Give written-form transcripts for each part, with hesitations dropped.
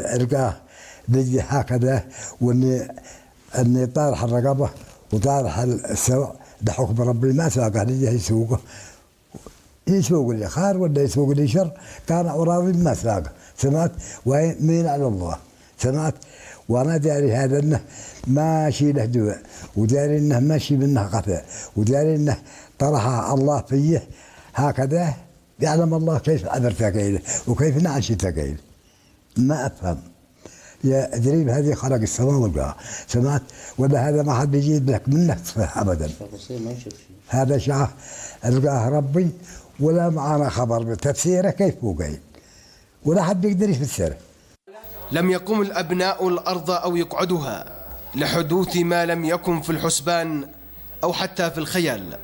ألقاه بيجي هكذا أني طارح الرقبة وطارح السوع بحكم ربي ما ساقه لي يسوقه لي خير ولا يسوق لي شر كان راضي ما ساقه سمعت ومين على الله سمعت وانا داري هذا انه ماشي له دواء وداري انه ماشي منه قطع وداري انه طرحه الله فيه هكذا يعلم الله كيف عبرت قيله وكيف نعشت قيله ما افهم يا ادريب هذه خلق السماء والارض سمعت ولا هذا ما حد بيجيب لك منه ابدا هذا شيء القاه ربي ولا معنا خبر بتفسيره كيف هو قايل ولا حد يقدر يفسره. لم يقم الأبناء الأرض أو يقعدها لحدوث ما لم يكن في الحسبان أو حتى في الخيال،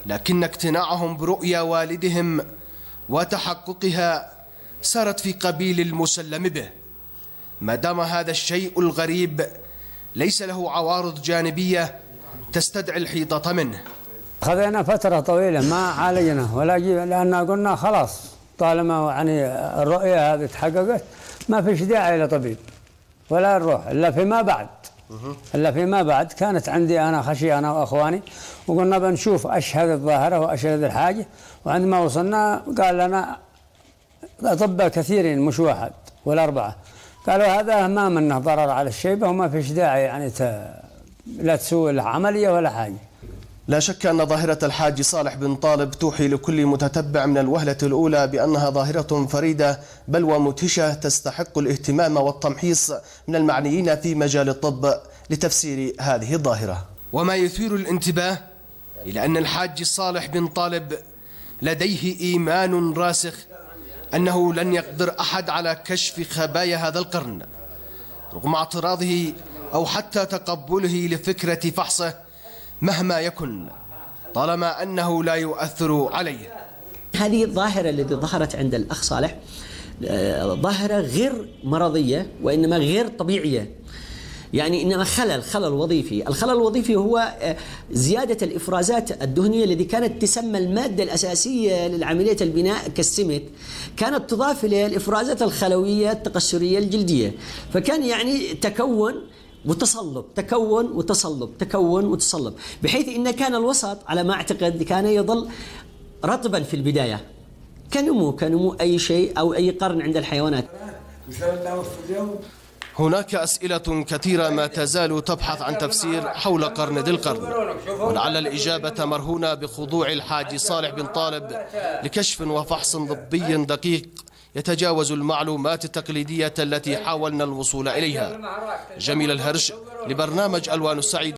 لكن اقتناعهم برؤيا والدهم وتحققها سارت في قبيل المسلم به، ما دام هذا الشيء الغريب ليس له عوارض جانبية تستدعي الحيطة منه. خذينا فترة طويلة ما عالجنا ولا لأن قلنا خلاص طالما يعني الرؤية هذه تحققت ما فيش داعي لطبيب ولا نروح إلا فيما بعد كانت عندي أنا خشية أنا وأخواني وقلنا بنشوف أشهد الظاهرة وأشهد الحاجة، وعندما وصلنا قال لنا أطباء كثيرين مش واحد ولا أربعة قالوا هذا ما منه ضرر على الشيبة وما فيش داعي يعني لا تسوي له عملية ولا حاجة. لا شك أن ظاهرة الحاج صالح بن طالب توحي لكل متتبع من الوهلة الأولى بأنها ظاهرة فريدة بل ومدهشة تستحق الاهتمام والتمحيص من المعنيين في مجال الطب لتفسير هذه الظاهرة. وما يثير الانتباه إلى أن الحاج صالح بن طالب لديه إيمان راسخ أنه لن يقدر أحد على كشف خبايا هذا القرن رغم اعتراضه أو حتى تقبله لفكرة فحصه مهما يكن طالما أنه لا يؤثر عليه. هذه الظاهرة التي ظهرت عند الأخ صالح ظاهرة غير مرضية وإنما غير طبيعية، يعني إنما خلل وظيفي. الخلل الوظيفي هو زيادة الإفرازات الدهنية التي كانت تسمى المادة الأساسية للعملية البناء كالسمت، كانت تضاف إلى الإفرازات الخلوية التقشرية الجلدية، فكان يعني تكون وتصلب تكون وتصلب بحيث إن كان الوسط على ما أعتقد كان يظل رطبا في البداية كنمو أي شيء أو أي قرن عند الحيوانات. هناك أسئلة كثيرة ما تزال تبحث عن تفسير حول قرن ذي القرن، ولعل الإجابة مرهونة بخضوع الحاج صالح بن طالب لكشف وفحص طبي دقيق يتجاوز المعلومات التقليدية التي حاولنا الوصول إليها. جميل الهرش لبرنامج ألوان السعيد.